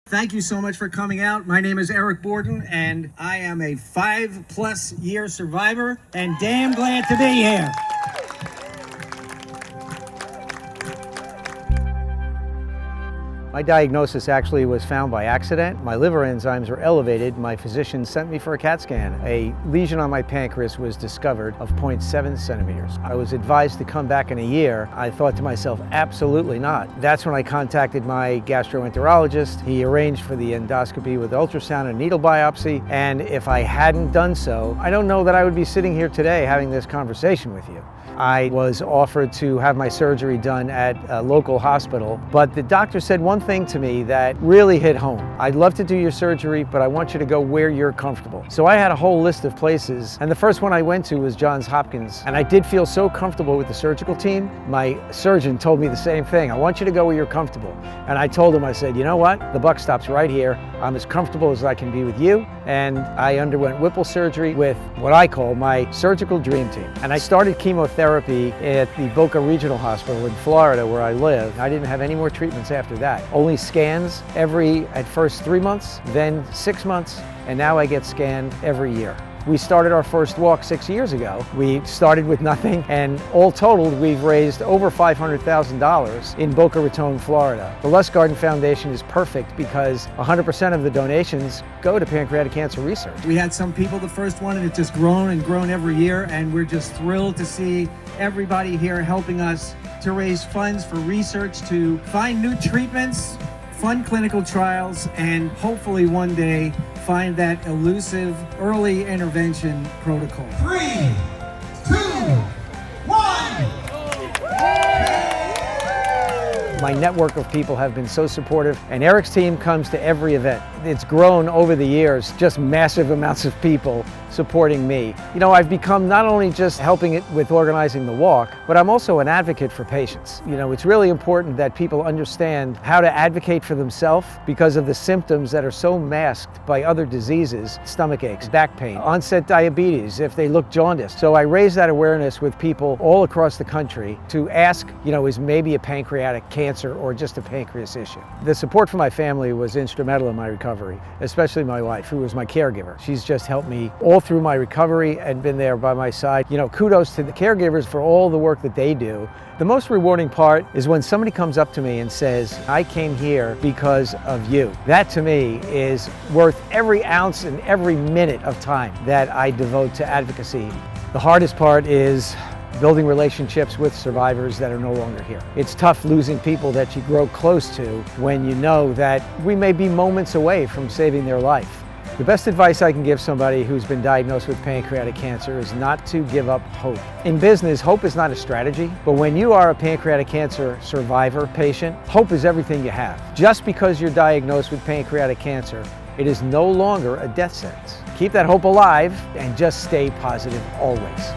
Thank you so much for coming out. My name is Eric Borden, and I am a 5+ year survivor, and damn glad to be here. My diagnosis actually was found by accident. My liver enzymes were elevated. My physician sent me for a CAT scan. A lesion on my pancreas was discovered of 0.7 centimeters. I was advised to come back in a year. I thought to myself, absolutely not. That's when I contacted my gastroenterologist. He arranged for the endoscopy with ultrasound and needle biopsy. And if I hadn't done so, I don't know that I would be sitting here today having this conversation with you. I was offered to have my surgery done at a local hospital, but the doctor said one thing to me that really hit home. I'd love to do your surgery, but I want you to go where you're comfortable. So I had a whole list of places, and the first one I went to was Johns Hopkins, and I did feel so comfortable with the surgical team. My surgeon told me the same thing. I want you to go where you're comfortable. And I told him, I said, you know what? The buck stops right here. I'm as comfortable as I can be with you. And I underwent Whipple surgery with what I call my surgical dream team. And I started chemotherapy at the Boca Regional Hospital in Florida, where I live. I didn't have any more treatments after that. Only scans at first 3 months, then 6 months, and now I get scanned every year. We started our first walk 6 years ago. We started with nothing, and all totaled, we've raised over $500,000 in Boca Raton, Florida. The Lustgarten Foundation is perfect because 100% of the donations go to pancreatic cancer research. We had some people the first one, and it's just grown and grown every year, and we're just thrilled to see everybody here helping us to raise funds for research, to find new treatments, fund clinical trials, and hopefully one day find that elusive early intervention protocol. 3, 2, 1. My network of people have been so supportive, and Eric's team comes to every event. It's grown over the years, just massive amounts of people supporting me. You know, I've become not only just helping it with organizing the walk, but I'm also an advocate for patients. You know, it's really important that people understand how to advocate for themselves because of the symptoms that are so masked by other diseases, stomach aches, back pain, onset diabetes, if they look jaundiced. So I raise that awareness with people all across the country to ask, you know, is maybe a pancreatic cancer or just a pancreas issue? The support from my family was instrumental in my recovery, especially my wife, who was my caregiver. She's just helped me all through my recovery and been there by my side. You know, kudos to the caregivers for all the work that they do. The most rewarding part is when somebody comes up to me and says, I came here because of you. That to me is worth every ounce and every minute of time that I devote to advocacy. The hardest part is building relationships with survivors that are no longer here. It's tough losing people that you grow close to when you know that we may be moments away from saving their life. The best advice I can give somebody who's been diagnosed with pancreatic cancer is not to give up hope. In business, hope is not a strategy, but when you are a pancreatic cancer survivor patient, hope is everything you have. Just because you're diagnosed with pancreatic cancer, it is no longer a death sentence. Keep that hope alive and just stay positive always.